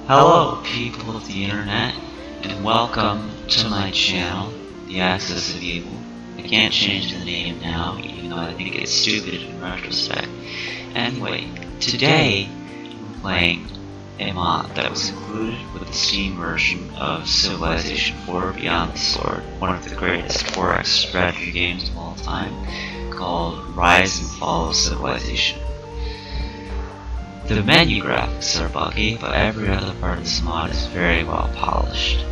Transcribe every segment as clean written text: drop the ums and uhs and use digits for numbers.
Hello people of the internet, and welcome to my channel, The Axis of Evil. I can't change the name now, even though I think it's stupid in retrospect. Anyway, today we're playing a mod that was included with the Steam version of Civilization IV Beyond the Sword, one of the greatest 4X strategy games of all time, called Rise and Fall of Civilization. The menu graphics are buggy, but every other part of this mod is very well polished.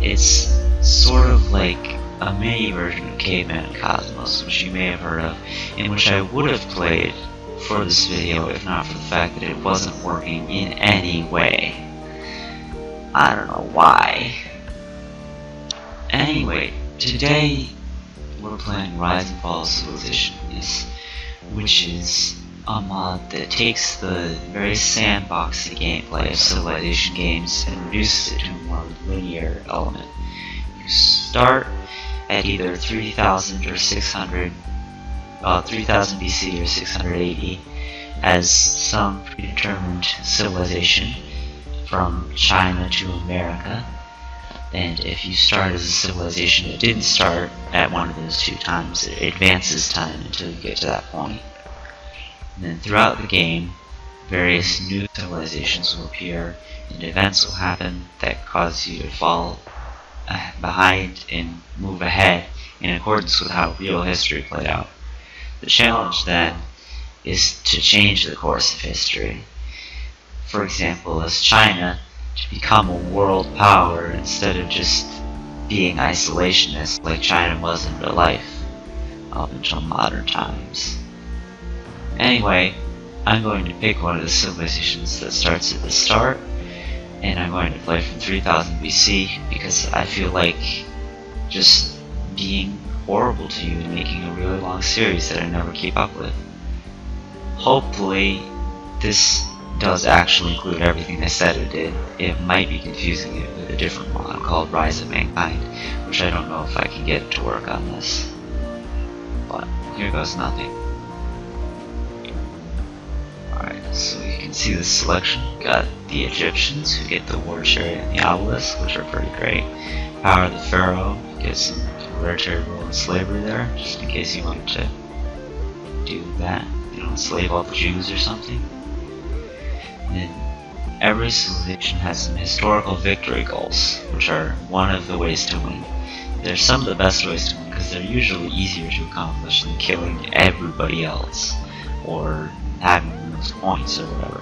It's sort of like a mini version of Caveman Cosmos, which you may have heard of, in which I would have played for this video if not for the fact that it wasn't working in any way. I don't know why. Anyway, today we're playing Rise and Fall of Civilization, which is a mod that takes the very sandboxy gameplay of Civilization games and reduces it to a more linear element. You start at either 3000 or 3000 BC or 680 as some predetermined civilization from China to America. And if you start as a civilization that didn't start at one of those two times, it advances time until you get to that point. And then throughout the game, various new civilizations will appear and events will happen that cause you to fall behind and move ahead in accordance with how real history played out. The challenge then is to change the course of history. For example, as China to become a world power instead of just being isolationist like China was in real life up until modern times. Anyway, I'm going to pick one of the civilizations that starts at the start, and I'm going to play from 3000 BC because I feel like just being horrible to you and making a really long series that I never keep up with. Hopefully, this does actually include everything I said it did. It might be confusing it with a different mod called Rise of Mankind, which I don't know if I can get to work on this. But here goes nothing. Alright, so you can see the selection. Got the Egyptians, who get the war chariot and the obelisk, which are pretty great. Power of the Pharaoh, get some hereditary rule and slavery there, just in case you wanted to do that. You know, enslave all the Jews or something. And then every civilization has some historical victory goals, which are one of the ways to win. They're some of the best ways to win because they're usually easier to accomplish than killing everybody else, or having those points or whatever.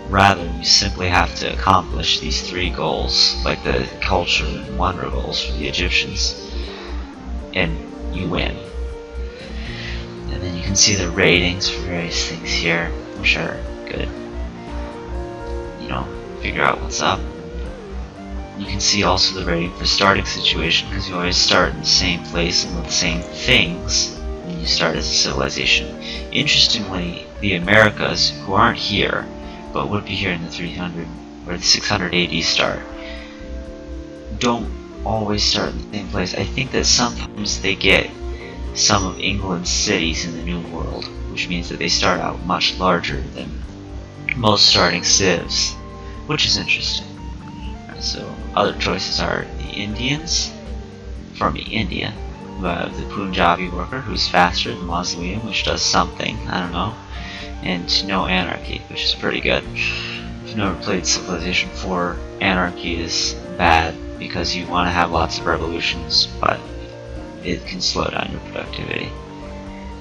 Rather, you simply have to accomplish these three goals, like the culture and wonder goals for the Egyptians, and you win. And then you can see the ratings for various things here, which are good. You know, figure out what's up. You can see also the rating for starting situation, because you always start in the same place and with the same things when you start as a civilization. Interestingly, the Americas, who aren't here, but would be here in the 300 or the 600 AD start, don't always start in the same place. I think that sometimes they get some of England's cities in the New World, which means that they start out much larger than most starting civs, which is interesting. So other choices are the Indians from India, who have the Punjabi worker, who's faster, the Mausoleum, which does something, I don't know, and no anarchy, which is pretty good. If you've never played Civilization IV, anarchy is bad because you want to have lots of revolutions, but it can slow down your productivity.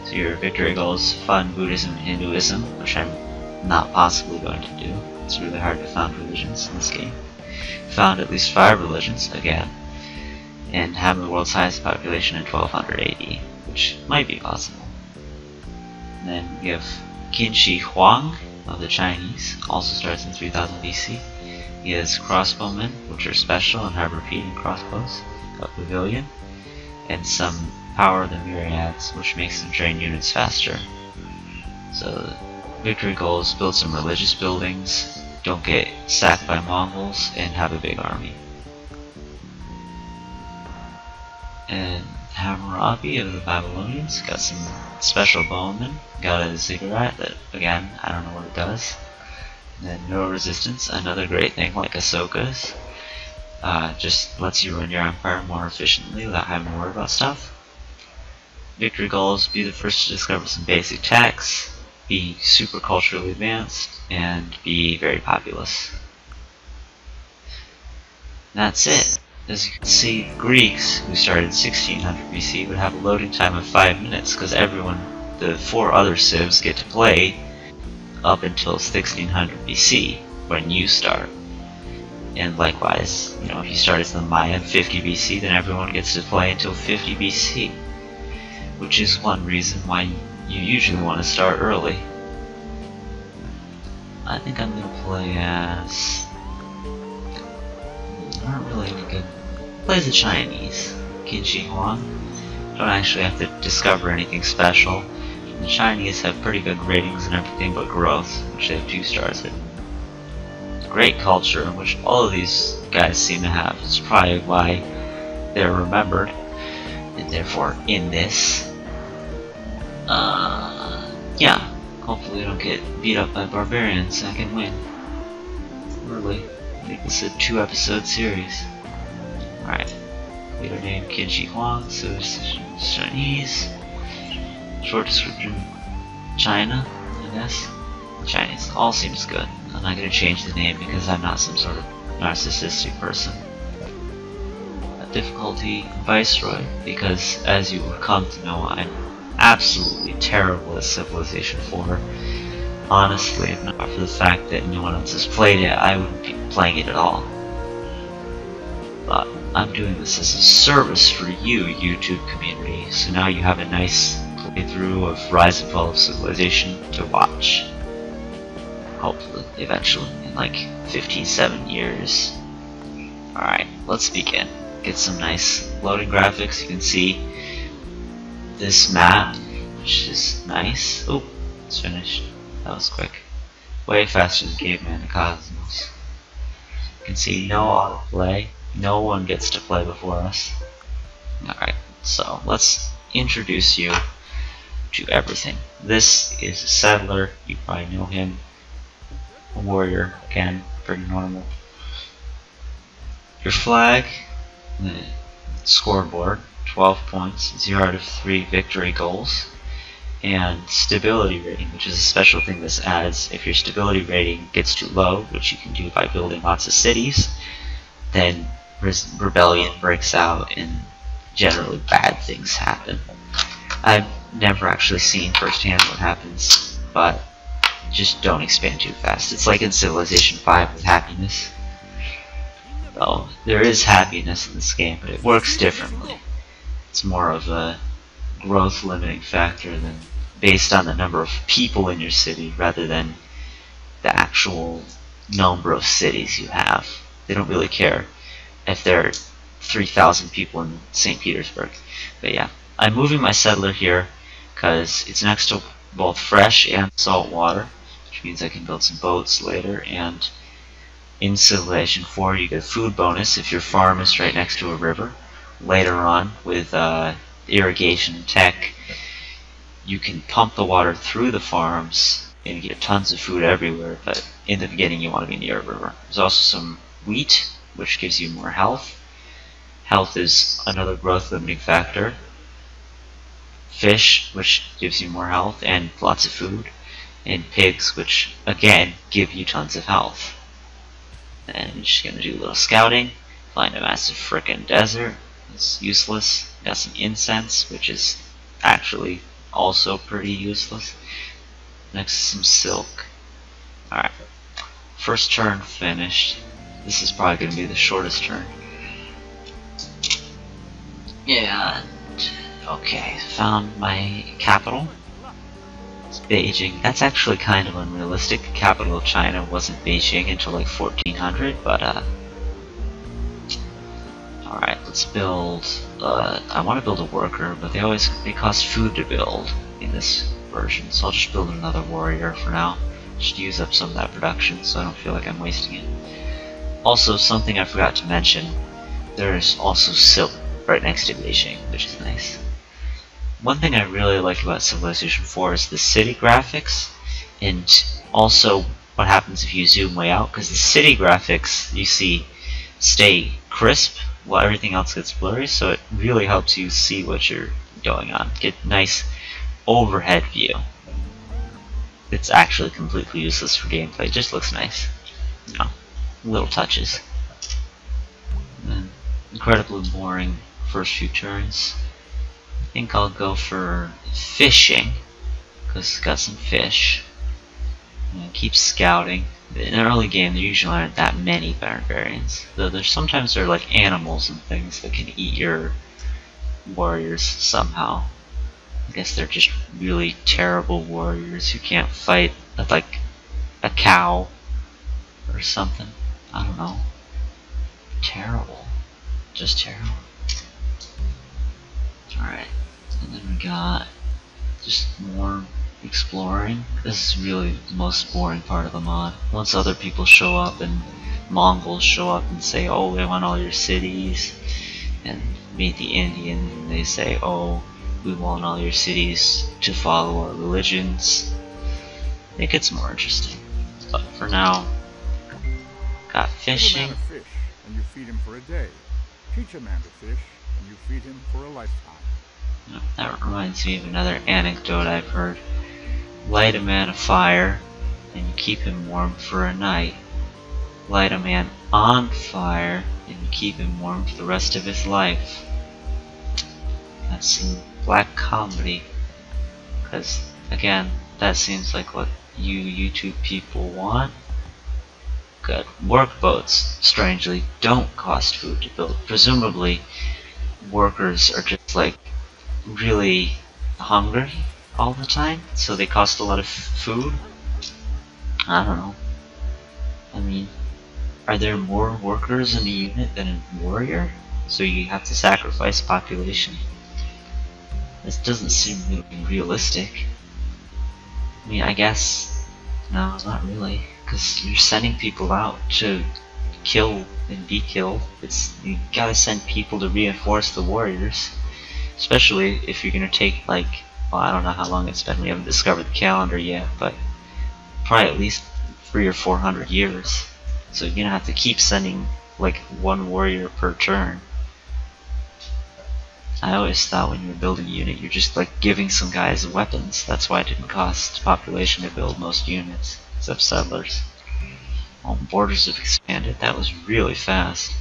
So your victory goals: fund Buddhism and Hinduism, which I'm not possibly going to do. It's really hard to found religions in this game. Found at least 5 religions, again, and have the world's highest population in 1200 AD, which might be possible. And then we have Qin Shi Huang of the Chinese, also starts in 3000 BC. He has crossbowmen, which are special and have repeating crossbows, a pavilion, and some power of the myriads, which makes them train units faster. So victory goals: build some religious buildings, don't get sacked by Mongols, and have a big army. And Hammurabi of the Babylonians got some special bowmen, got a ziggurat that, again, I don't know what it does. And then no resistance, another great thing like Ahsoka's. Just lets you run your empire more efficiently without having to worry about stuff. Victory goals: be the first to discover some basic techs, be super culturally advanced, and be very populous. And that's it. As you can see, Greeks, who started in 1600 BC, would have a loading time of 5 minutes because the 4 other civs get to play up until 1600 BC when you start. And likewise, if you start as the Maya 50 BC, then everyone gets to play until 50 BC. Which is one reason why you usually want to start early. I think I'm gonna play as... not really any good. Play as the Chinese. Qin Huang. Don't actually have to discover anything special. The Chinese have pretty good ratings and everything but growth, which they have 2 stars in. Great culture, which all of these guys seem to have. It's probably why they're remembered, and therefore in this. Yeah, hopefully we don't get beat up by barbarians. I can win. Really. I think this is a 2-episode series. Alright. Leader name Qin Huang, so it's Chinese. Short description China, I guess. Chinese. All seems good. I'm not going to change the name because I'm not some sort of narcissistic person. Difficulty Viceroy, because as you will come to know, I'm absolutely terrible at Civilization IV. Honestly, if not for the fact that no one else has played it, I wouldn't be playing it at all. But I'm doing this as a service for you, YouTube community, so now you have a nice playthrough of Rise and Fall of Civilization to watch. Hopefully, eventually, in like 57 years. Alright, let's begin. Get some nice loading graphics. You can see this map, which is nice. Oh, it's finished. That was quick. Way faster than Caveman and Cosmos. You can see no autoplay. No one gets to play before us. Alright, so let's introduce you to everything. This is a settler. You probably know him. A warrior, again, pretty normal. Your flag, the scoreboard, 12 points, 0 out of 3 victory goals, and stability rating, which is a special thing this adds. If your stability rating gets too low, which you can do by building lots of cities, then rebellion breaks out and generally bad things happen. I've never actually seen firsthand what happens, but just don't expand too fast. It's like in Civilization V with happiness. Though there is happiness in this game, but it works differently. It's more of a growth limiting factor than based on the number of people in your city rather than the actual number of cities you have. They don't really care if there are 3,000 people in St. Petersburg. But yeah, I'm moving my settler here because it's next to both fresh and salt water, which means I can build some boats later. And in Civilization IV, you get a food bonus if your farm is right next to a river. Later on, with irrigation tech, you can pump the water through the farms and get tons of food everywhere, but in the beginning you want to be near a river. There's also some wheat, which gives you more health. Health is another growth limiting factor. Fish, which gives you more health and lots of food. And pigs, which again give you tons of health. And I'm just gonna do a little scouting. Find a massive frickin' desert. It's useless. Got some incense, which is actually also pretty useless. Next, some silk. Alright. First turn finished. This is probably gonna be the shortest turn. Yeah. Okay, found my capital. It's Beijing. That's actually kind of unrealistic. The capital of China wasn't Beijing until like 1400, but alright, let's build, I want to build a worker, but they cost food to build in this version, so I'll just build another warrior for now. Just use up some of that production so I don't feel like I'm wasting it. Also, something I forgot to mention, there's also silk right next to Beijing, which is nice. One thing I really like about Civilization IV is the city graphics, and also what happens if you zoom way out, because the city graphics you see stay crisp while everything else gets blurry, so it really helps you see what you're going on. Get nice overhead view. It's actually completely useless for gameplay, it just looks nice. You know, little touches. And incredibly boring first few turns. I think I'll go for fishing, because it's got some fish. And keep scouting. In an early game there usually aren't that many barbarians, though sometimes they're like animals and things that can eat your warriors somehow. I guess they're just really terrible warriors who can't fight like a cow or something. I don't know. Terrible. Just terrible. Alright. And then we got just more exploring. This is really the most boring part of the mod. Once other people show up and Mongols show up and say, oh, we want all your cities, and meet the Indians and they say, oh, we want all your cities to follow our religions, it gets more interesting. But for now, got fishing. Give a man a fish and you feed him for a day. Teach a man to fish and you feed him for a lifetime. That reminds me of another anecdote I've heard. Light a man a fire and you keep him warm for a night. Light a man on fire and you keep him warm for the rest of his life. That's some black comedy, because again, that seems like what you YouTube people want. Good. Workboats, strangely, don't cost food to build. Presumably, workers are just like really hungry all the time, so they cost a lot of food. I don't know. I mean, are there more workers in a unit than a warrior? So you have to sacrifice population? This doesn't seem really realistic. I mean, I guess, no, not really, because you're sending people out to kill and be killed. You gotta send people to reinforce the warriors, especially if you're gonna take like, well, I don't know how long it's been. We haven't discovered the calendar yet, but probably at least 300 or 400 years. So you're gonna have to keep sending like one warrior per turn. I always thought when you were building a unit, you're just like giving some guys weapons. That's why it didn't cost population to build most units, except settlers. All borders have expanded. That was really fast.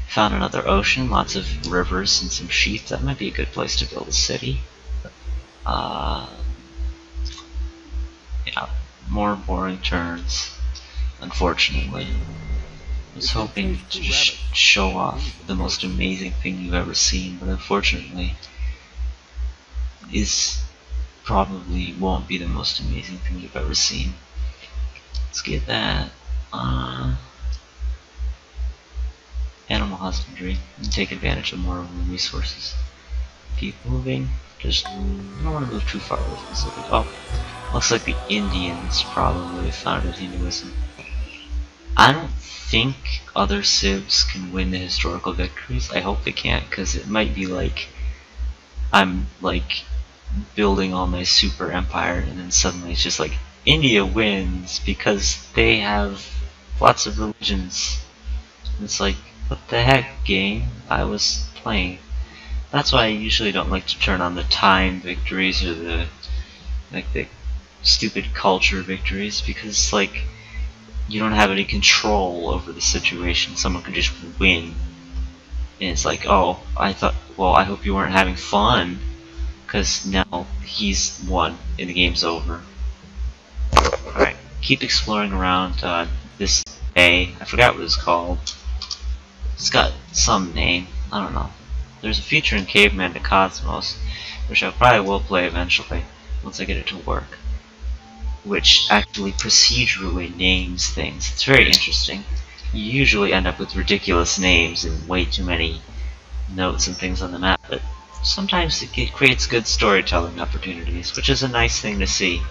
Found another ocean, lots of rivers and some sheep. That might be a good place to build a city. Yeah, more boring turns, unfortunately. I was hoping to just show off the most amazing thing you've ever seen, but unfortunately, this probably won't be the most amazing thing you've ever seen. Let's get that. Animal husbandry, and take advantage of more of the resources. Keep moving. Just, I don't want to move too far away from the city. Oh, looks like the Indians probably founded Hinduism. I don't think other civs can win the historical victories. I hope they can't, because it might be like I'm like building all my super empire and then suddenly it's just like India wins because they have lots of religions. It's like, what the heck, game? I was playing. That's why I usually don't like to turn on the time victories or the stupid culture victories, because like you don't have any control over the situation. Someone can just win, and it's like, oh, I thought, well, I hope you weren't having fun, because now he's won and the game's over. Alright, keep exploring around this bay. I forgot what it's called. It's got some name, I don't know. There's a feature in Caveman to Cosmos, which I probably will play eventually, once I get it to work, which actually procedurally names things. It's very interesting. You usually end up with ridiculous names and way too many notes and things on the map, but sometimes it creates good storytelling opportunities, which is a nice thing to see,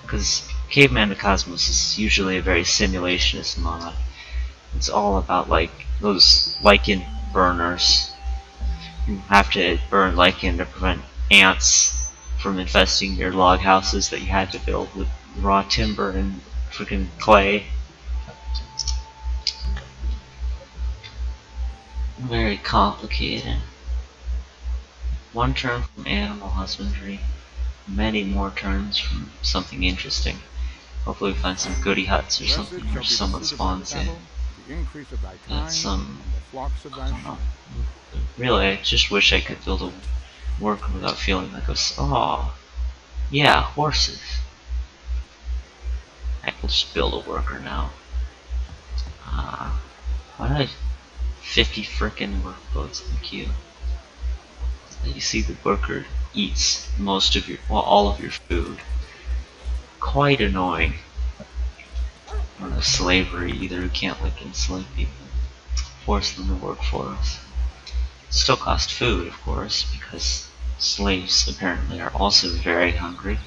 because Caveman to Cosmos is usually a very simulationist mod. It's all about like those lichen burners. You have to burn lichen to prevent ants from infesting your log houses that you had to build with raw timber and freaking clay. Very complicated. One turn from animal husbandry, many more turns from something interesting. Hopefully we find some goody huts or something where someone spawns in. Got some, I don't know. Really, I just wish I could build a worker without feeling like oh, yeah, horses. I will just build a worker now. Why do I have 50 frickin' workboats in the queue? You see the worker eats most of your, well, all of your food. Quite annoying. I don't know, slavery either, we can't like enslave people. Force them to work for us. Still cost food, of course, because slaves apparently are also very hungry.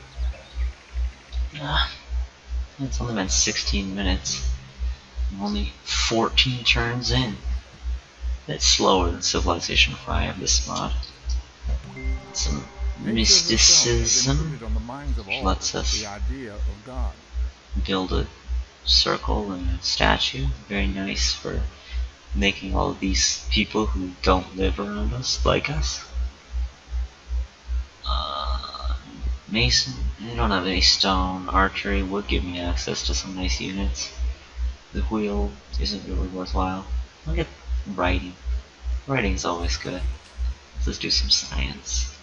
It's only been 16 minutes. I'm only 14 turns in. It's slower than Civilization V, this mod. Some mysticism, which lets us build a circle and a statue. Very nice for making all of these people who don't live around us like us. Mason, I don't have any stone. Archery would give me access to some nice units. The wheel isn't really worthwhile. I'll get writing. Writing's always good. Let's do some science.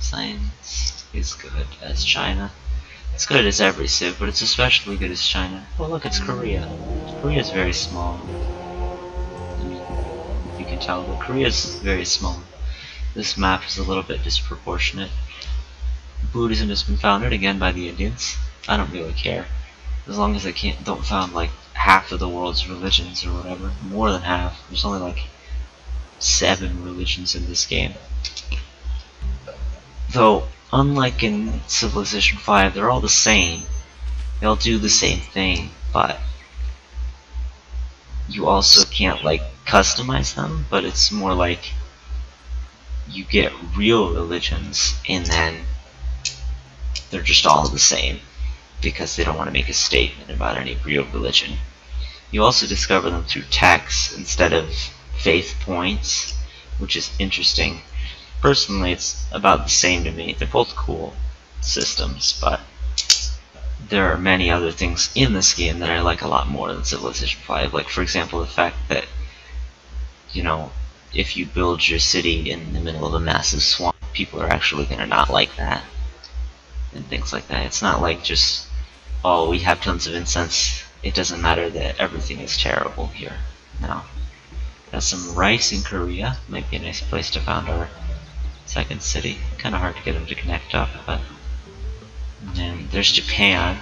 Science is good as China. It's good as every Civ, but it's especially good as China. Oh look, it's Korea. Korea's very small. I mean, you can tell, but Korea's very small. This map is a little bit disproportionate. Buddhism has been founded again by the Indians. I don't really care. As long as I don't found like half of the world's religions or whatever. More than half. There's only like 7 religions in this game. Though, unlike in Civilization V, they're all the same. They all do the same thing, but you also can't like customize them, but it's more like you get real religions and then they're just all the same because they don't want to make a statement about any real religion. You also discover them through texts instead of faith points, which is interesting. Personally, it's about the same to me. They're both cool systems, but there are many other things in this game that I like a lot more than Civilization V. Like, for example, the fact that, you know, if you build your city in the middle of a massive swamp, people are actually going to not like that. And things like that. It's not like just, oh, we have tons of incense, it doesn't matter that everything is terrible here. No. Got some rice in Korea. Might be a nice place to found our second city. Kind of hard to get them to connect up, but. And then there's Japan.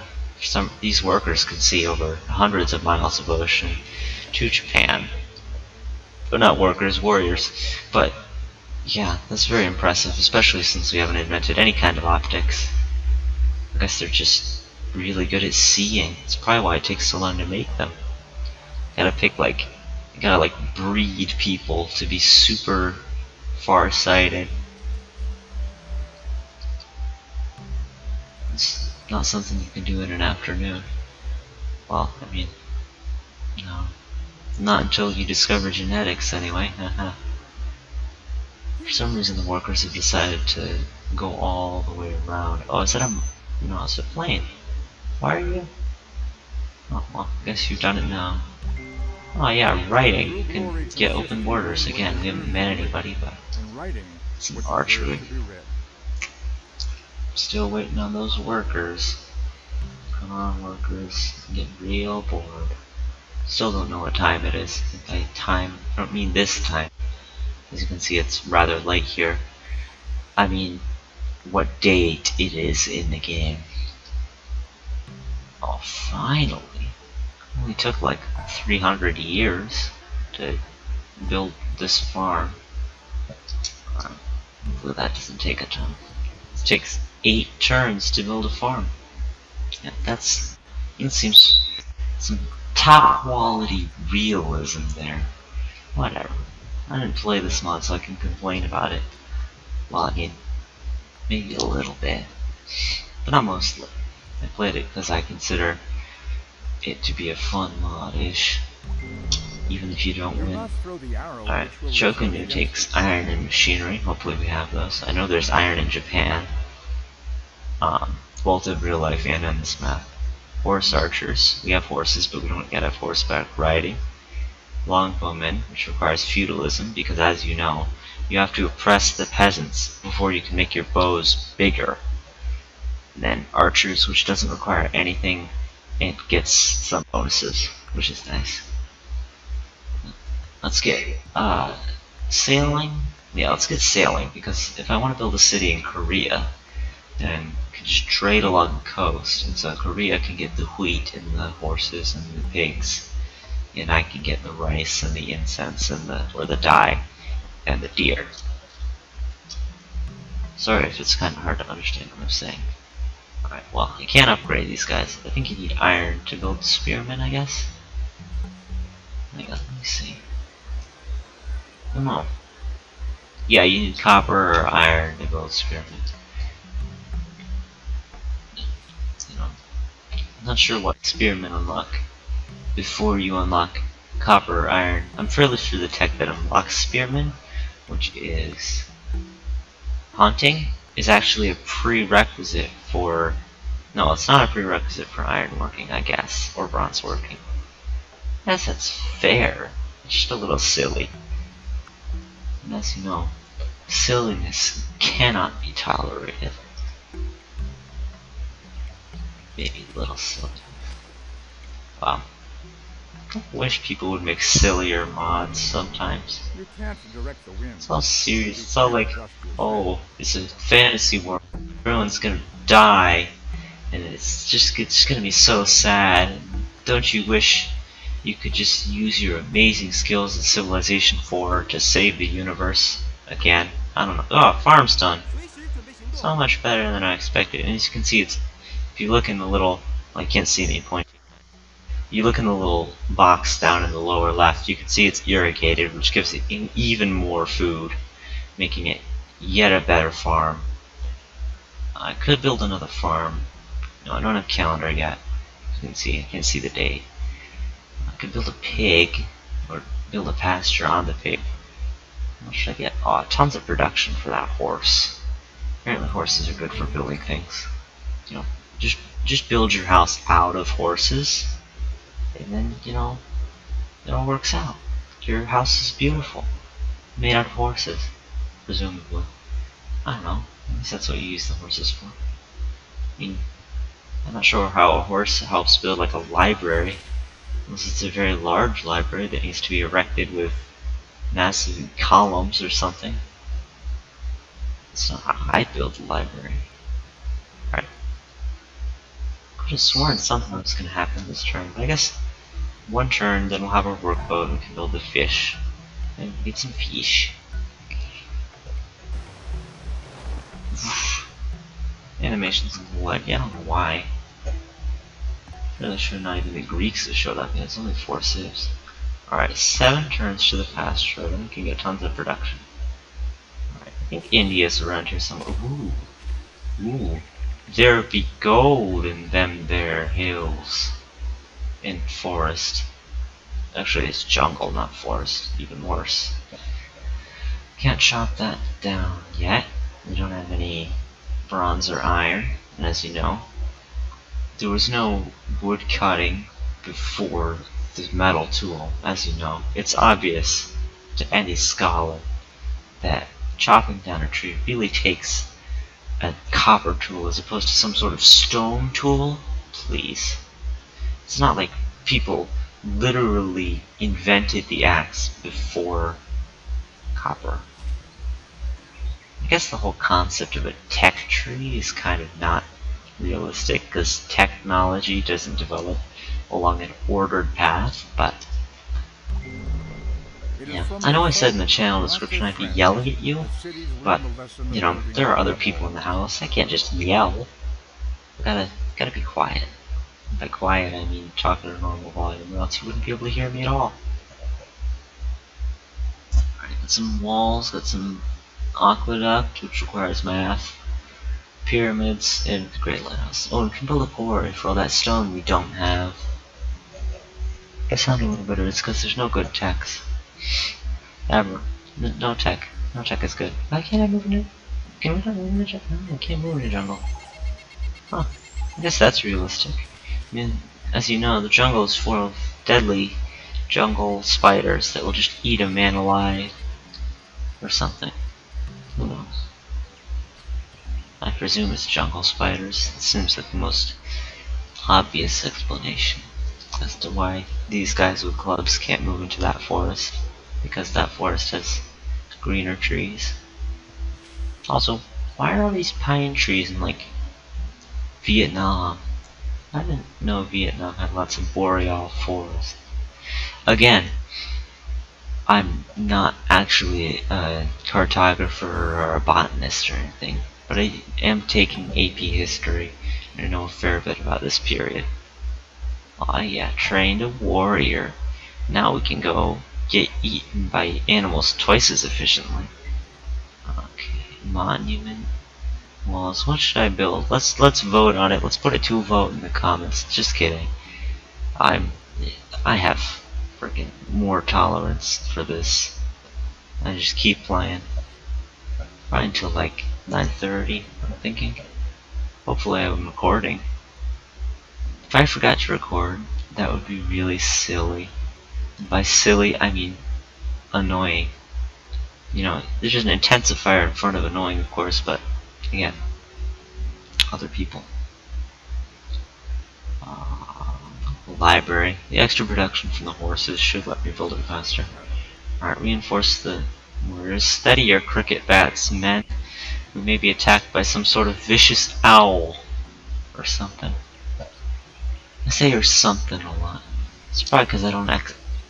These workers can see over hundreds of miles of ocean to Japan. But not workers, warriors. But yeah, that's very impressive, especially since we haven't invented any kind of optics. I guess they're just really good at seeing. It's probably why it takes so long to make them. You gotta breed people to be super far-sighted. It's not something you can do in an afternoon. Well, I mean, no. Not until you discover genetics, anyway. For some reason, the workers have decided to go all the way around. Oh, is that a... No, it's a plane. Why are you... Oh, well, I guess you've done it now. Oh yeah, writing. You can get open borders. Again, we haven't met anybody, but... Some archery. Still waiting on those workers. Come on, workers. I'm getting real bored. Still don't know what time it is. By time, I don't mean this time. As you can see, it's rather late here. I mean, what date it is in the game. Oh, finally. It only took like 300 years to build this farm. Hopefully that doesn't take a ton. It takes 8 turns to build a farm. Yeah, it seems some top quality realism there. Whatever. I didn't play this mod so I can complain about it. Well, I mean, maybe a little bit, but not mostly. I played it because I consider it to be a fun mod-ish, even if you don't You win. must throw the arrow Alright, which will Shogun result against takes it. iron and machinery. Hopefully we have those. I know there's iron in Japan. Both in real life and on this map. Horse archers. We have horses, but we don't yet have horseback riding. Longbowmen, which requires feudalism, because as you know, you have to oppress the peasants before you can make your bows bigger. And then archers, which doesn't require anything, and gets some bonuses, which is nice. Let's get sailing. Yeah, let's get sailing, because if I want to build a city in Korea, then I can just trade along the coast, and so Korea can get the wheat and the horses and the pigs, and I can get the rice and the incense and the dye and the deer. Sorry if it's kind of hard to understand what I'm saying. Alright, well, you can't upgrade these guys. I think you need iron to build spearmen, I guess. Hang on, let me see. I don't know. Yeah, you need copper or iron to build spearmen. You know, I'm not sure what spearmen unlock before you unlock copper or iron. I'm fairly sure the tech that unlocks spearmen, which is hunting, is actually a prerequisite for... No, it's not a prerequisite for iron working, I guess, or bronze working. I guess that's fair. It's just a little silly. And as you know, silliness cannot be tolerated. Maybe a little silly. Wow. I wish people would make sillier mods sometimes. You can't direct the wind. It's all serious. It's all like, oh, it's a fantasy world. Everyone's gonna die, and it's gonna be so sad. Don't you wish you could just use your amazing skills in Civilization IV to save the universe again? I don't know. Oh, farm's done. So much better than I expected. And as you can see, it's if you look in the little, I can't see any point. You look in the little box down in the lower left, you can see it's irrigated, which gives it even more food, making it yet a better farm. I could build another farm. No, I don't have calendar yet. As you can see, I can't see the date. I could build a pig, or build a pasture on the pig. What should I get? Oh, tons of production for that horse. Apparently horses are good for building things. You know, just build your house out of horses, and then, you know, it all works out. Your house is beautiful. Made out of horses, presumably. I don't know. I guess that's what you use the horses for. I mean, I'm not sure how a horse helps build like a library, unless it's a very large library that needs to be erected with massive columns or something. That's not how I build a library. Alright. I could have sworn something was going to happen this turn, but I guess one turn, then we'll have our workboat and we can build a fish. And get some fish. Animation's a little laggy, I don't know why. Really sure not even the Greeks have showed up yet, it's only 4 civs. Alright, 7 turns to the pasture, then we can get tons of production. Alright, I think India's around here somewhere. Ooh. Ooh. There be gold in them there hills. In forest. Actually, it's jungle, not forest. Even worse. Can't chop that down yet. We don't have any bronze or iron, and as you know, there was no wood cutting before the metal tool. As you know, it's obvious to any scholar that chopping down a tree really takes a copper tool as opposed to some sort of stone tool. Please. It's not like people literally invented the axe before copper. I guess the whole concept of a tech tree is kind of not realistic because technology doesn't develop along an ordered path, but yeah, I know I said in the channel description I'd be yelling at you, but you know, there are other people in the house. I can't just yell. Gotta be quiet. By quiet, I mean talking at a normal volume, or else you wouldn't be able to hear me at all. Alright, got some walls, got some aqueduct, which requires math, pyramids, and the Great Lighthouse. Oh, we can build a quarry for all that stone we don't have. I sound a little bitter. It's because there's no good techs. Ever. No tech. No tech is good. Why can't I move in it? Can we not move in the jungle? No, I can't move in the jungle. Huh. I guess that's realistic. I mean, as you know, the jungle is full of deadly jungle spiders that will just eat a man alive. Or something. Who knows? I presume it's jungle spiders. It seems like the most obvious explanation as to why these guys with clubs can't move into that forest. Because that forest has greener trees. Also, why are all these pine trees in like Vietnam? I didn't know Vietnam had lots of boreal forest. Again, I'm not actually a cartographer or a botanist or anything, but I am taking AP history and I know a fair bit about this period. Oh yeah, trained a warrior. Now we can go get eaten by animals twice as efficiently. Okay, monument walls. What should I build? Let's vote on it. Let's put it to a vote in the comments. Just kidding. I have freaking more tolerance for this. I just keep playing. Right until like 9:30, I'm thinking. Hopefully I'm recording. If I forgot to record, that would be really silly. And by silly, I mean annoying. You know, there's just an intensifier in front of annoying, of course, but again, other people. Library. The extra production from the horses should let me build it faster. Alright, reinforce the warriors. Steadier cricket bats. Men who may be attacked by some sort of vicious owl. Or something. I say or something a lot. It's probably because I don't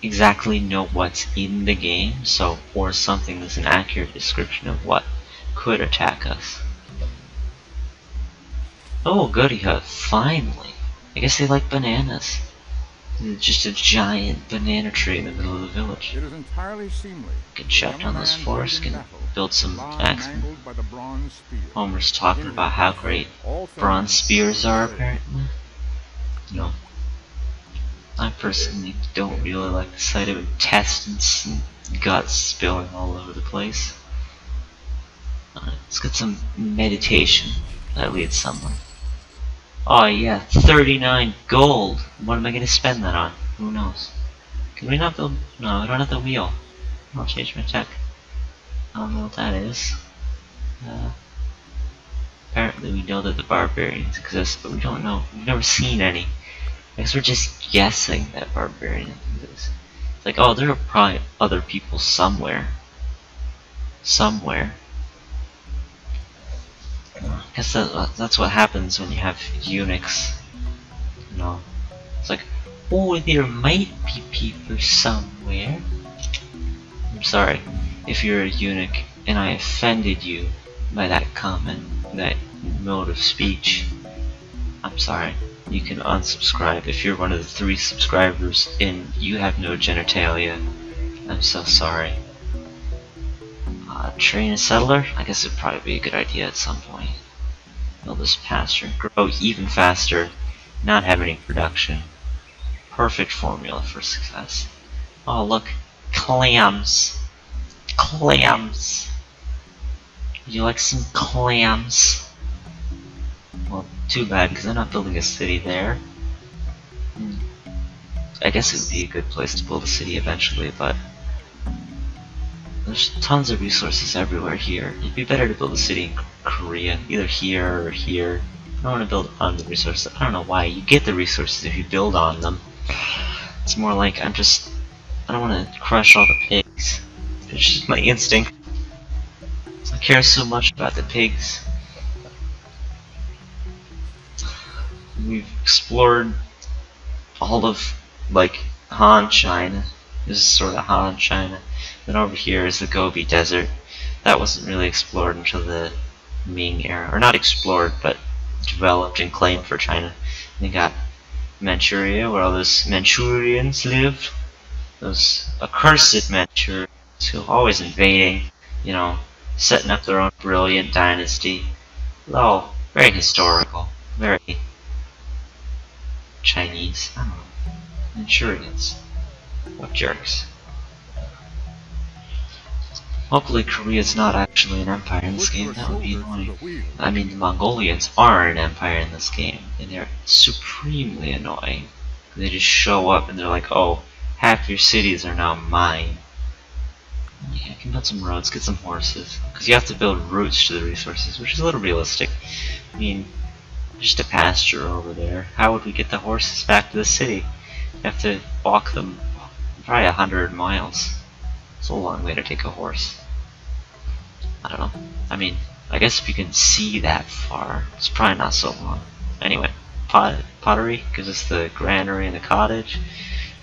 exactly know what's in the game, so or something is an accurate description of what could attack us. Oh, goody hut, finally. I guess they like bananas. There's just a giant banana tree in the middle of the village. It is entirely seemly. Can check on this forest, can build some axes. Homer's talking about how great bronze spears are, apparently. No. I personally don't really like the sight of intestines and guts spilling all over the place. Let's get some meditation. That leads somewhere. Oh yeah, 39 gold! What am I gonna spend that on? Who knows? Can we not build? No, I don't have the wheel. I'll change my tech. I don't know what that is. Apparently we know that the barbarians exist, but we don't know. We've never seen any. I guess we're just guessing that barbarians exist. It's like, oh, there are probably other people somewhere. Somewhere. I guess that's what happens when you have eunuchs. You know, it's like, oh, there might be people somewhere. I'm sorry if you're a eunuch and I offended you by that comment, that mode of speech. I'm sorry. You can unsubscribe if you're one of the 3 subscribers and you have no genitalia. I'm so sorry. Train a settler? I guess it'd probably be a good idea at some point. Build this pasture. Grow even faster. Not have any production. Perfect formula for success. Oh look. Clams. Clams. Would you like some clams? Well, too bad, because I'm not building a city there. I guess it would be a good place to build a city eventually, but there's tons of resources everywhere here. It'd be better to build a city in Korea, either here or here. I don't want to build on the resources. I don't know why. You get the resources if you build on them. It's more like I don't want to crush all the pigs. It's just my instinct. I care so much about the pigs. We've explored all of, like, Han China. This is sort of Han China. Then over here is the Gobi Desert. That wasn't really explored until the Ming era. Or not explored, but developed and claimed for China. And you got Manchuria, where all those Manchurians lived. Those accursed Manchurians who are always invading, you know, setting up their own brilliant dynasty. Oh, very historical. Very Chinese. I don't know. Manchurians. What jerks. Hopefully Korea's not actually an empire in this game, that would be annoying. I mean, the Mongolians are an empire in this game, and they're supremely annoying. They just show up and they're like, oh, half your cities are now mine. Yeah, I can build some roads, get some horses. Because you have to build routes to the resources, which is a little realistic. I mean, just a pasture over there. How would we get the horses back to the city? You have to walk them probably 100 miles. It's a long way to take a horse. I don't know. I mean, I guess if you can see that far, it's probably not so long. Anyway, pottery gives us the granary and the cottage.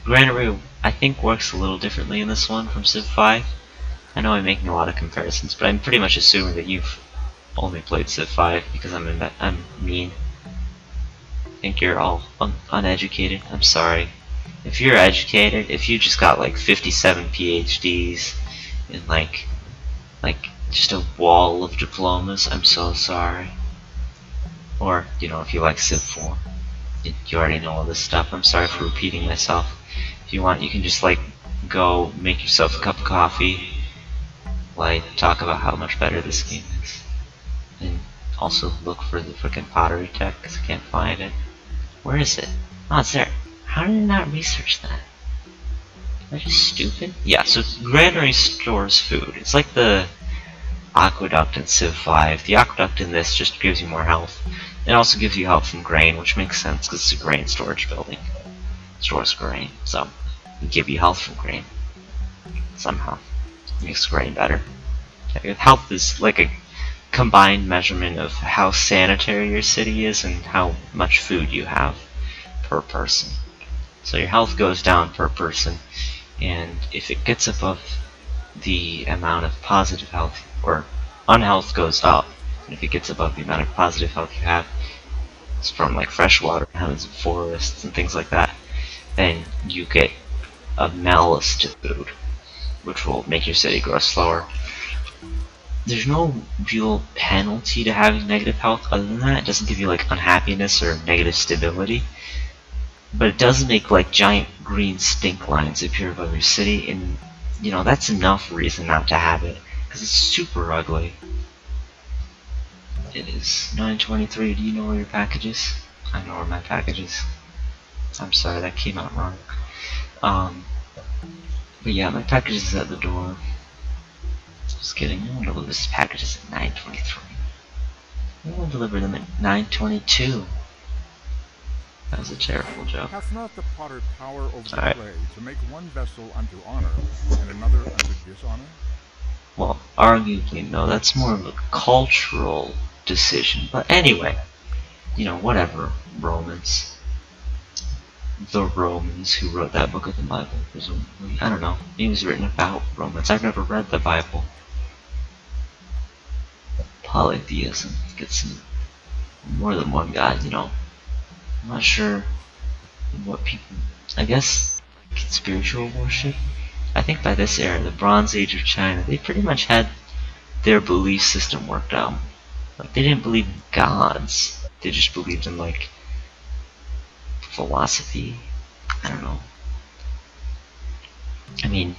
Granary, I think, works a little differently in this one from Civ 5. I know I'm making a lot of comparisons, but I'm pretty much assuming that you've only played Civ 5 because I'm mean. I think you're all uneducated. I'm sorry. If you're educated, if you just got like 57 PhDs and like just a wall of diplomas, I'm so sorry. Or, you know, if you like Civ 4, you already know all this stuff. I'm sorry for repeating myself. If you want, you can just like go make yourself a cup of coffee, like talk about how much better this game is, and also look for the frickin' pottery tech because I can't find it. Where is it? Oh, it's there. How did I not research that? Am I just stupid? Yeah, so granary stores food. It's like the aqueduct in Civ 5. The aqueduct in this just gives you more health. It also gives you health from grain, which makes sense because it's a grain storage building. It stores grain, so it give you health from grain. Somehow. It makes grain better. Health is like a combined measurement of how sanitary your city is and how much food you have per person. So your health goes down per person, and if it gets above the amount of positive health, or unhealth goes up, and if it gets above the amount of positive health you have, it's from like fresh water, mountains, and forests, and things like that, then you get a malus to food, which will make your city grow slower. There's no real penalty to having negative health other than that. It doesn't give you like unhappiness or negative stability. But it does make like giant green stink lines appear above your city, and you know, that's enough reason not to have it, because it's super ugly. It is 9:23. Do you know where your package is? I know where my package is. I'm sorry, that came out wrong. But yeah, my package is at the door. Just kidding. I want to deliver this packages at 9:23. I want to deliver them at 9:22. That was a terrible joke. Hath not the potter power over the clay to make one vessel unto honor and another unto dishonor? Well, arguably no. That's more of a cultural decision. But anyway, you know, whatever. Romans. The Romans who wrote that book of the Bible, presumably. I don't know. It was written about Romans. I've never read the Bible. Polytheism. Gets more than one God, you know. I'm not sure what people, I guess, spiritual worship. I think by this era, the Bronze Age of China, they pretty much had their belief system worked out. Like, they didn't believe in gods. They just believed in, like, philosophy. I don't know. I mean,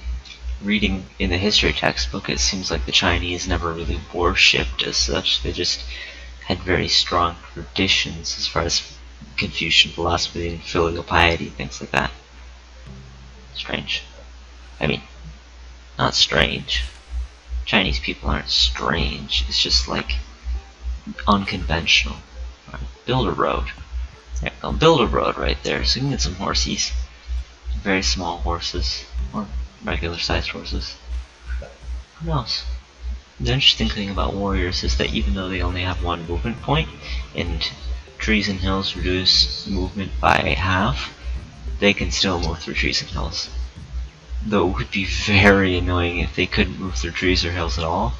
reading in the history textbook, it seems like the Chinese never really worshipped as such. They just had very strong traditions as far as Confucian philosophy and filial piety, things like that. Strange. I mean, not strange. Chinese people aren't strange. It's just like unconventional. Right, build a road. There, I'll build a road right there, so you can get some horsies. Very small horses, or regular sized horses. Who knows? The interesting thing about warriors is that even though they only have one movement point, and trees and hills reduce movement by half, they can still move through trees and hills. Though it would be very annoying if they couldn't move through trees or hills at all,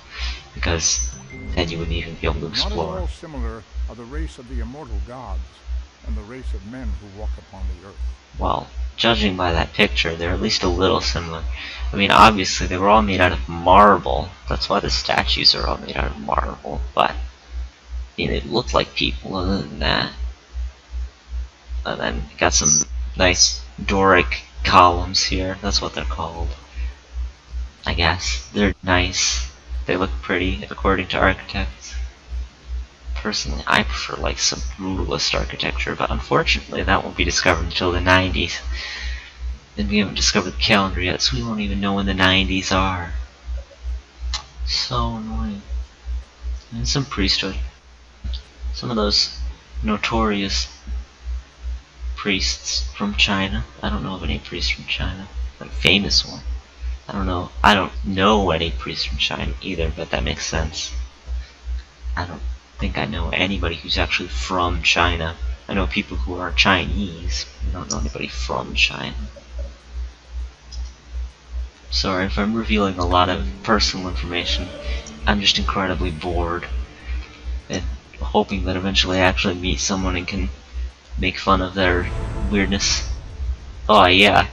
because then you wouldn't even be able to explore. Not at all similar are the race of the immortal gods and the race of men who walk upon the earth. Well, judging by that picture, they're at least a little similar. I mean, obviously they were all made out of marble. That's why the statues are all made out of marble, but you know, they look like people other than that. And then got some nice Doric columns here. That's what they're called. I guess. They're nice. They look pretty, according to architects. Personally, I prefer like some brutalist architecture, but unfortunately that won't be discovered until the 90s. And we haven't discovered the calendar yet, so we won't even know when the 90s are. So annoying. And some priesthood. Some of those notorious priests from China. I don't know of any priests from China. Like famous one. I don't know any priests from China either, but that makes sense. I don't think I know anybody who's actually from China. I know people who are Chinese. I don't know anybody from China. Sorry if I'm revealing a lot of personal information. I'm just incredibly bored and hoping that eventually I actually meet someone and can make fun of their weirdness. Oh yeah,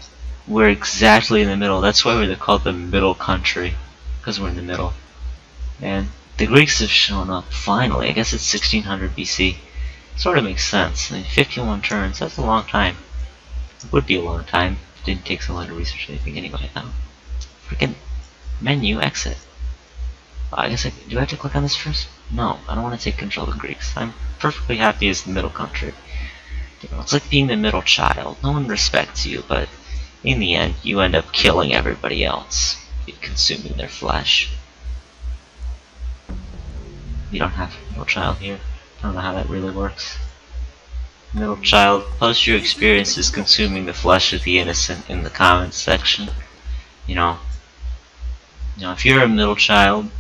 we're exactly in the middle. That's why we're called the middle country, because we're in the middle. And the Greeks have shown up finally. I guess it's 1600 BC. Sort of makes sense. I mean, 51 turns, that's a long time. It would be a long time. It didn't take so long to research anything anyway. Freaking menu, exit. I guess do I have to click on this first? No, I don't want to take control of the Greeks. I'm perfectly happy as the middle country. You know, it's like being the middle child. No one respects you, but in the end, you end up killing everybody else. You're consuming their flesh. You don't have a middle child here. I don't know how that really works. Middle child, post your experiences consuming the flesh of the innocent in the comments section. You know, if you're a middle child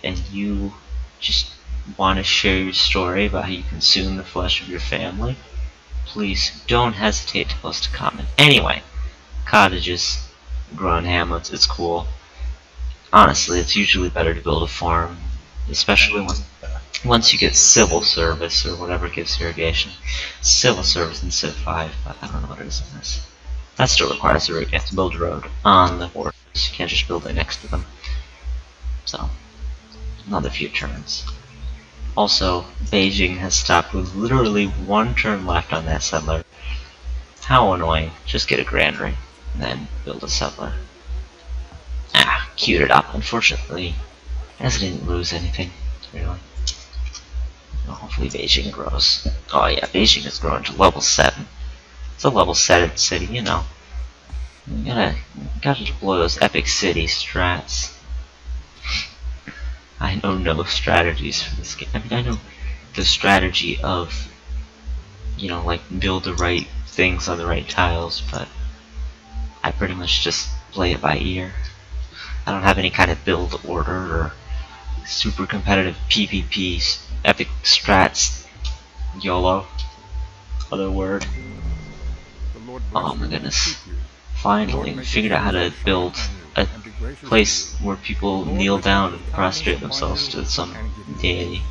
and you just want to share your story about how you consume the flesh of your family, please don't hesitate to post a comment. Anyway, cottages, growing hamlets, it's cool. Honestly, it's usually better to build a farm, especially once you get civil service or whatever gives irrigation. Civil service in Civ 5, but I don't know what it is in this. That still requires a road. You have to build a road on the borders. You can't just build it next to them. So, another few turns. Also, Beijing has stopped with literally one turn left on that settler. How annoying. Just get a granary, and then build a settler. Ah, queued it up. Unfortunately, as I didn't lose anything, really. Well, hopefully Beijing grows. Oh yeah, Beijing has grown to level 7. It's a level 7 city, you know. You gotta deploy those epic city strats. I know no strategies for this game. I mean, I know the strategy of, you know, like build the right things on the right tiles, but I pretty much just play it by ear. I don't have any kind of build order or super competitive PvP epic strats. YOLO. Other word. Oh my goodness. Finally, we figured out how to build a place where people kneel down and prostrate themselves to some deity.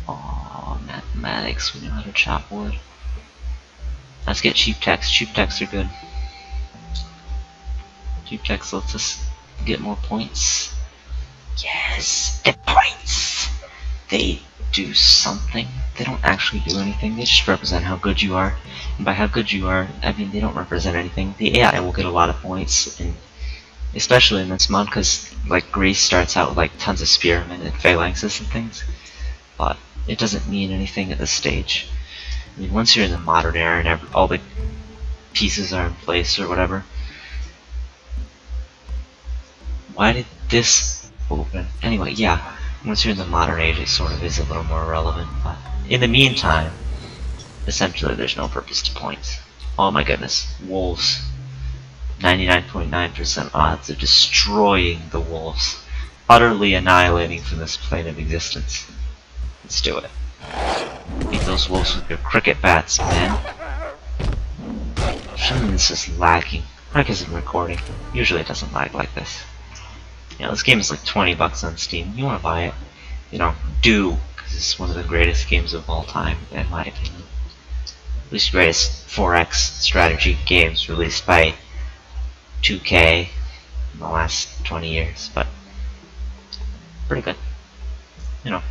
Oh, mathematics, we know how to chop wood. Let's get cheap text. Cheap texts are good. Cheap text lets us get more points. Yes, the points! They do something. They don't actually do anything. They just represent how good you are. And by how good you are, I mean they don't represent anything. The AI will get a lot of points, and especially in this mod, because like Greece starts out with like tons of spearmen and phalanxes and things, but it doesn't mean anything at this stage. I mean, once you're in the modern era and all the pieces are in place or whatever. Why did this open? Anyway, yeah. Once you're in the modern age, it sort of is a little more relevant, but in the meantime, essentially there's no purpose to points. Oh my goodness, wolves. 99.9% odds of destroying the wolves. Utterly annihilating from this plane of existence. Let's do it. Beat those wolves with your cricket bats, man. Shouldn't this is lagging. I guess I'm recording. Usually it doesn't lag like this. You know, this game is like 20 bucks on Steam. You want to buy it? You know, do, because it's one of the greatest games of all time, in my opinion. At least greatest 4X strategy games released by 2K in the last 20 years, but pretty good. You know,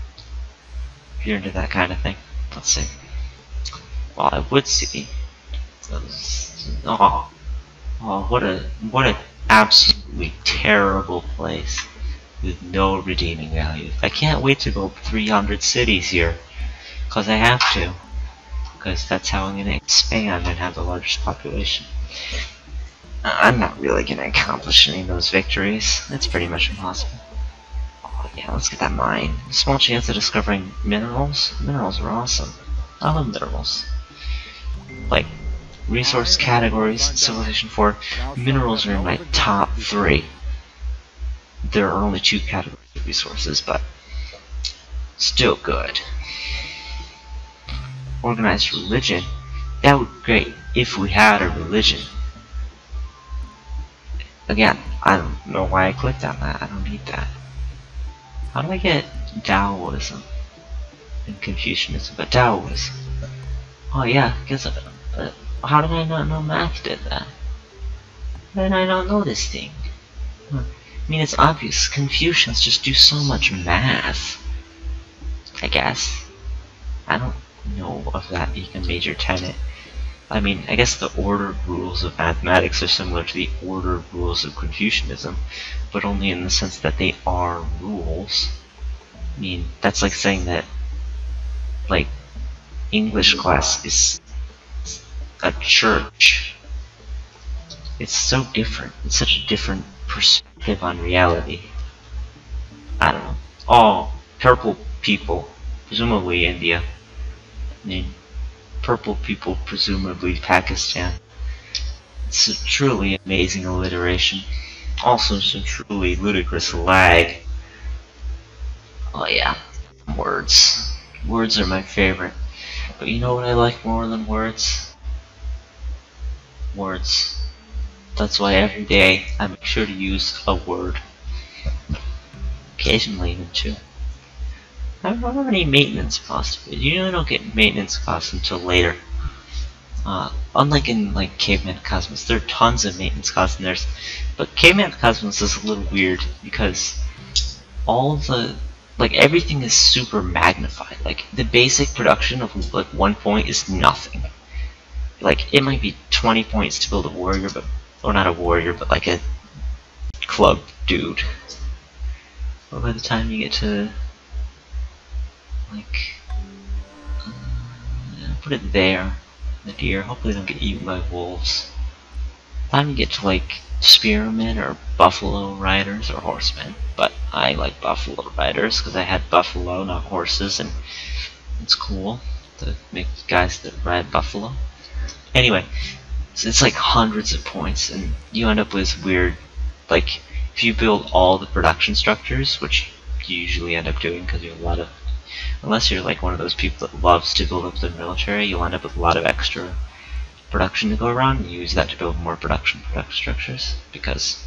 if you're into that kind of thing. Let's see. Well, I would see Oh, oh, what a absolutely terrible place with no redeeming value. I can't wait to build 300 cities here, cause I have to, because that's how I'm gonna expand and have the largest population. I'm not really gonna accomplish any of those victories. It's pretty much impossible. Oh yeah, let's get that mine. Small chance of discovering minerals. Minerals are awesome. I love minerals. Like, resource categories in Civilization IV, minerals are in my top 3. There are only 2 categories of resources, but still good. Organized religion, that would be great if we had a religion. Again, I don't know why I clicked on that, I don't need that. How do I get Taoism and Confucianism, but Taoism? Oh yeah, because how did I not know math did that? How did I not know this thing? I mean, it's obvious. Confucians just do so much math. I guess. I don't know of that being a major tenet. I mean, I guess the ordered rules of mathematics are similar to the ordered rules of Confucianism, but only in the sense that they are rules. I mean, that's like saying that, like, English class is a church. It's so different. It's such a different perspective on reality. I don't know. Oh, purple people, presumably India. I mean, purple people, presumably Pakistan. It's a truly amazing alliteration. Also some truly ludicrous lag. Oh yeah, words. Words are my favorite. But you know what I like more than words? Words. That's why every day I make sure to use a word. Occasionally even 2. I don't have any maintenance costs. You usually don't get maintenance costs until later. Unlike in like Caveman Cosmos, there are tons of maintenance costs in there. But Caveman Cosmos is a little weird because all the everything is super magnified. Like the basic production of like 1 point is nothing. Like it might be 20 points to build a warrior, or not a warrior, but like a club dude. But by the time you get to like put it there, the deer, hopefully they don't get eaten by wolves. By the time you get to like spearmen or buffalo riders or horsemen, but I like buffalo riders because I had buffalo, not horses, and it's cool to make guys that ride buffalo. Anyway, so it's like hundreds of points, and you end up with weird, like, if you build all the production structures, which you usually end up doing because you have a lot of, unless you're like one of those people that loves to build up their military, you'll end up with a lot of extra production to go around, and you use that to build more production structures, because,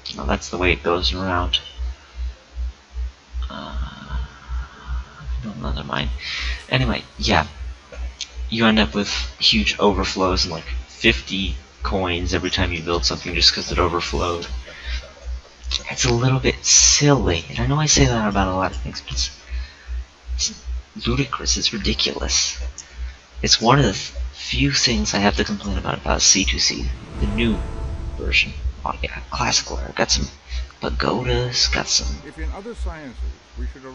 you know, that's the way it goes around. No, never mind. Anyway, yeah, you end up with huge overflows and like 50 coins every time you build something just because it overflowed. It's a little bit silly, and I know I say that about a lot of things, but it's ludicrous, it's ridiculous. It's one of the few things I have to complain about C2C, the new version. Oh yeah, classical era, got some pagodas, got some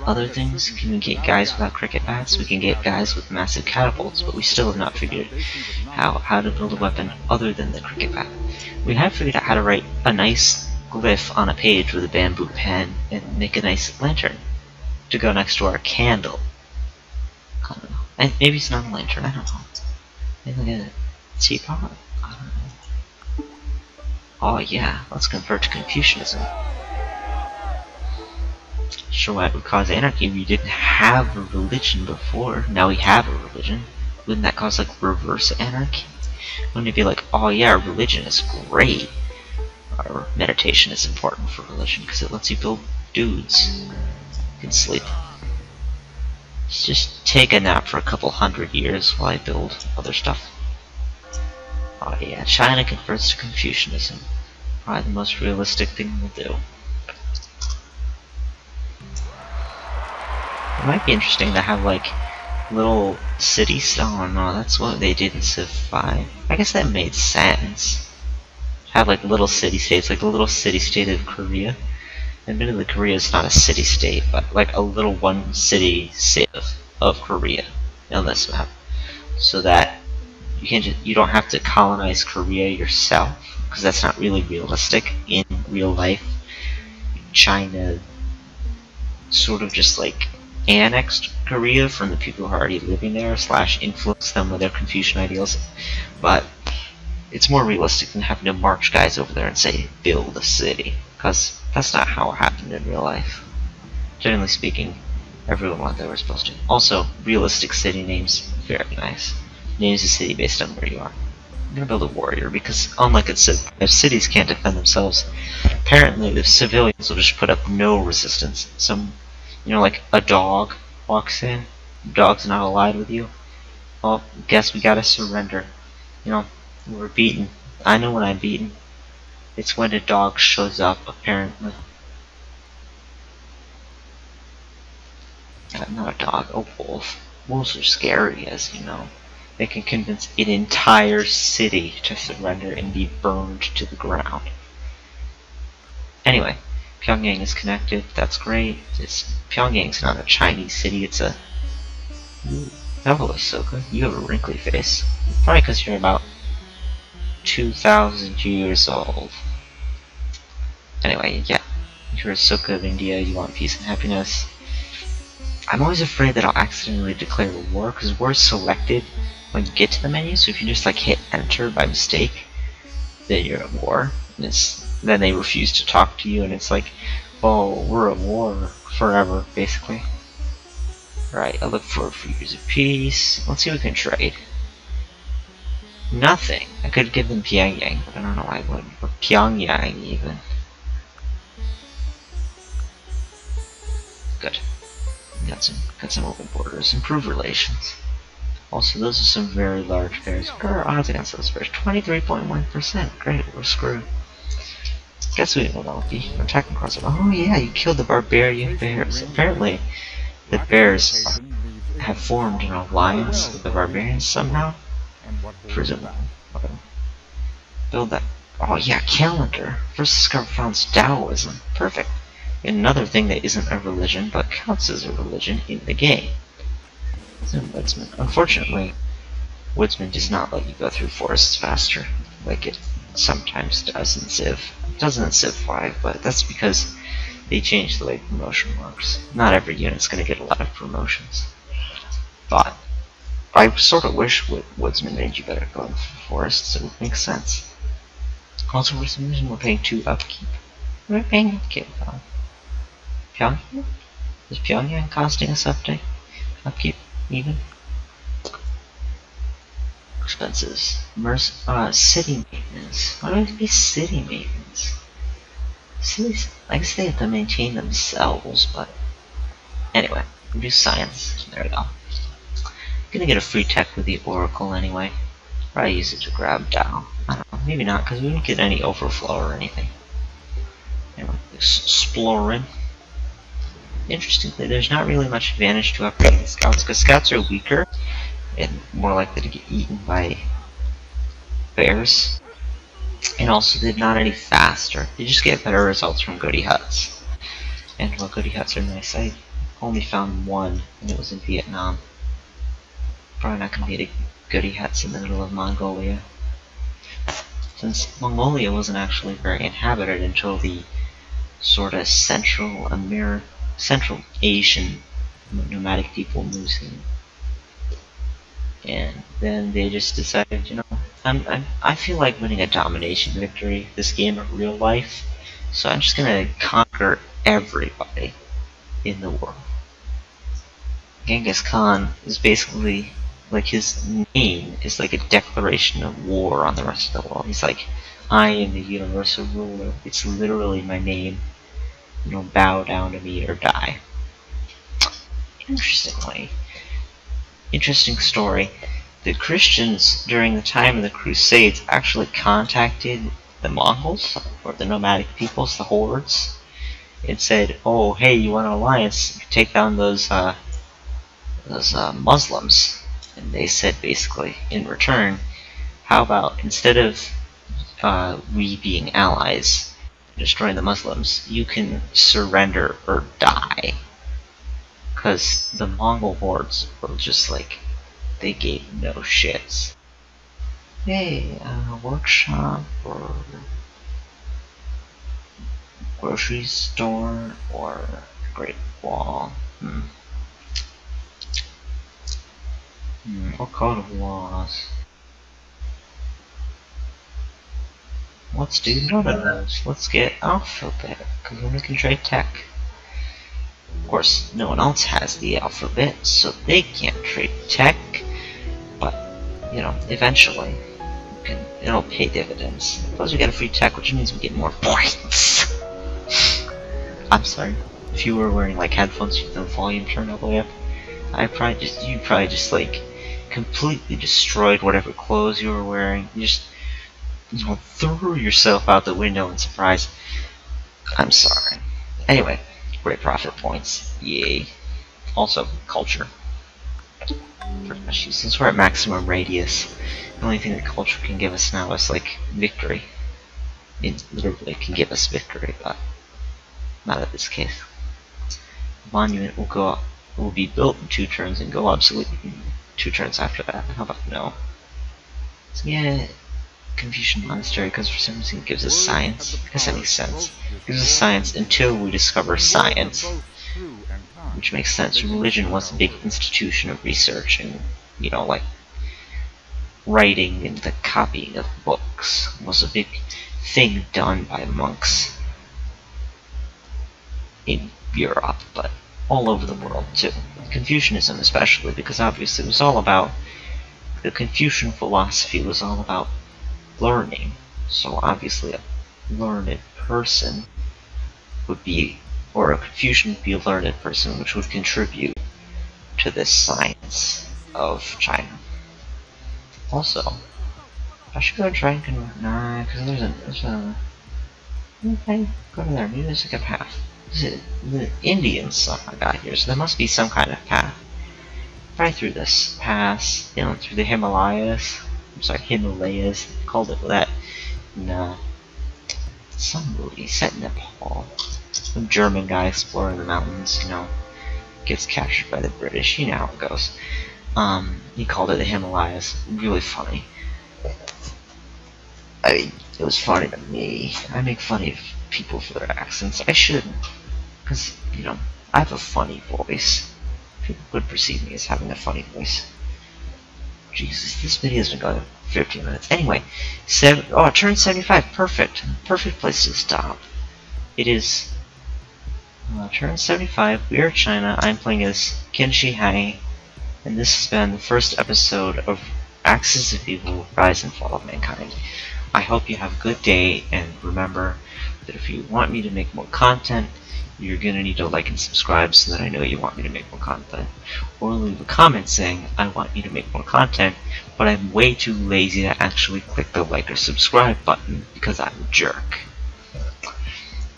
other things. Can we get guys without cricket bats? We can get guys with massive catapults, but we still have not figured out how to build a weapon other than the cricket bat. We have figured out how to write a nice glyph on a page with a bamboo pen and make a nice lantern to go next to our candle. I don't know. And maybe it's not a lantern, I don't know. Maybe like a teapot? I don't know. Oh yeah, let's convert to Confucianism. Sure, why it would cause anarchy. We didn't have a religion before. Now we have a religion. Wouldn't that cause like reverse anarchy? Wouldn't it be like, oh yeah, religion is great. Or meditation is important for religion because it lets you build dudes. You can sleep. Just take a nap for a couple 100 years while I build other stuff. Oh yeah, China converts to Confucianism. Probably the most realistic thing we'll do. It might be interesting to have like little cities. Oh no, that's what they did in Civ V. I guess that made sense. Have like little city-states, like the little city-state of Korea. Admittedly, Korea is not a city-state, but like a little one city-state of Korea on this map, so that you don't have to colonize Korea yourself, because that's not really realistic in real life. China sort of just like annexed Korea from the people who are already living there, / influenced them with their Confucian ideals, but it's more realistic than having to march guys over there and say, build a city, because that's not how it happened in real life. Generally speaking, everyone went there was supposed to. Also, realistic city names, very nice. Names a city based on where you are. I'm gonna build a warrior, because unlike in Civ, if cities can't defend themselves, apparently the civilians will just put up no resistance. Like a dog walks in, dog's not allied with you, well, guess we gotta surrender. We're beaten. I know when I'm beaten. It's when a dog shows up, apparently. Not a dog, a wolf. Wolves are scary, as you know. They can convince an entire city to surrender and be burned to the ground. Anyway, Pyongyang is connected. That's great. Pyongyang's not a Chinese city. It's a... Hello, Ahsoka. You have a wrinkly face. Probably because you're about 2,000 years old. Anyway, yeah. You're Ahsoka of India. You want peace and happiness. I'm always afraid that I'll accidentally declare a war, because war is selected when you get to the menu, so if you just like hit enter by mistake, then you're at war, and then they refuse to talk to you, and it's like, oh, we're at war forever, basically. Right, I look for years of peace. Let's see what we can trade. Nothing. I could give them Pyongyang, but I don't know why I wouldn't. Or Pyongyang, even. Good. Got some open borders. Improve relations. Also, those are some very large pairs. What are our odds against those pairs? 23.1%. Great, we're screwed. Guess we won't be. We're attacking across it. Oh yeah, you killed the barbarian bears. Apparently, the bears have formed an alliance with the barbarians somehow. Presumably. Build that. Oh yeah, calendar. First discovered found Taoism. Perfect. Another thing that isn't a religion, but counts as a religion in the game. Woodsman. Unfortunately, Woodsman does not let you go through forests faster, like it sometimes does in Civ. It doesn't in Civ V, but that's because they changed the way promotion works. Not every unit's going to get a lot of promotions. But I sort of wish Woodsman made you better going through forests. It would make sense. Also, for some reason, we're paying 2 upkeep. We're paying upkeep. Pyongyang? Is Pyongyang costing us upkeep? Even? Expenses. City maintenance. Why would it be city maintenance? Cities, I guess they have to maintain themselves, but... Anyway, reduce science. There we go. Gonna get a free tech with the Oracle anyway. Probably use it to grab Dow. I don't know, maybe not, because we didn't get any overflow or anything. Anyway, exploring. Interestingly, there's not really much advantage to upgrading scouts, because scouts are weaker and more likely to get eaten by bears. And also, they're not any faster. They just get better results from goody huts. And while goody huts are nice, I only found one, and it was in Vietnam. Probably not going to get a goody huts in the middle of Mongolia. Since Mongolia wasn't actually very inhabited until the sort of Central Asian nomadic people moves in. And then they just decided, you know, I feel like winning a domination victory this game of real life, so I'm just gonna conquer everybody in the world. Genghis Khan is basically, like, his name is like a declaration of war on the rest of the world. He's like, I am the universal ruler. It's literally my name. You know, bow down to me or die. Interesting story. The Christians during the time of the Crusades actually contacted the Mongols, or the nomadic peoples, the hordes, and said, oh, hey, you want an alliance? Take down those Muslims, and they said basically in return, how about instead of we being allies, destroying the Muslims, you can surrender or die. Because the Mongol hordes were just like, they gave no shits. Hey, workshop or grocery store or Great Wall. What code of laws? Let's do none of those. Let's get alphabet, because then we can trade tech. Of course, no one else has the alphabet, so they can't trade tech. But, you know, eventually, it'll pay dividends. Plus we get a free tech, which means we get more points. I'm sorry. If you were wearing like headphones with the volume turned all the way up, you probably just like completely destroyed whatever clothes you were wearing. You just, you know, threw yourself out the window in surprise. I'm sorry. Anyway, great profit points. Yay. Also, culture. Since we're at maximum radius, the only thing that culture can give us now is like victory. It literally can give us victory, but not in this case. The monument will be built in 2 turns and go obsolete in 2 turns after that. How about no? So yeah, Confucian Monastery, because for some reason it gives us science. I guess that makes sense. It gives us science until we discover science. Which makes sense. Religion was a big institution of research and, you know, like, writing and the copying of books was a big thing done by monks in Europe, but all over the world too. Confucianism especially, because obviously it was all about, the Confucian philosophy was all about learning. So obviously a learned person would be, or a Confucian would be a learned person, which would contribute to this science of China. Also, I should go try and convert. Nah, because there's a. Okay, go to there. Maybe there's like a path. The Indian stuff I got here, so there must be some kind of path. Right through this pass, you know, through the Himalayas. I'm sorry, Himalayas. Called it that. No. Some movie set in Nepal. Some German guy exploring the mountains, you know, gets captured by the British. You know how it goes. He called it the Himalayas. Really funny. I mean, it was funny to me. I make fun of people for their accents. I shouldn't. Because, you know, I have a funny voice. People would perceive me as having a funny voice. Jesus, this video's been going 15 minutes. Anyway, turn 75. Perfect. Perfect place to stop. It is turn 75. We are China. I'm playing as Rhye, and this has been the first episode of Axis of Evil: Rise and Fall of Mankind. I hope you have a good day, and remember that if you want me to make more content, you're gonna need to like and subscribe so that I know you want me to make more content. Or leave a comment saying, I want you to make more content, but I'm way too lazy to actually click the like or subscribe button because I'm a jerk.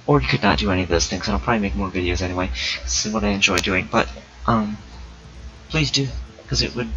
Or you could not do any of those things, and I'll probably make more videos anyway. This is what I enjoy doing, but, please do, because it would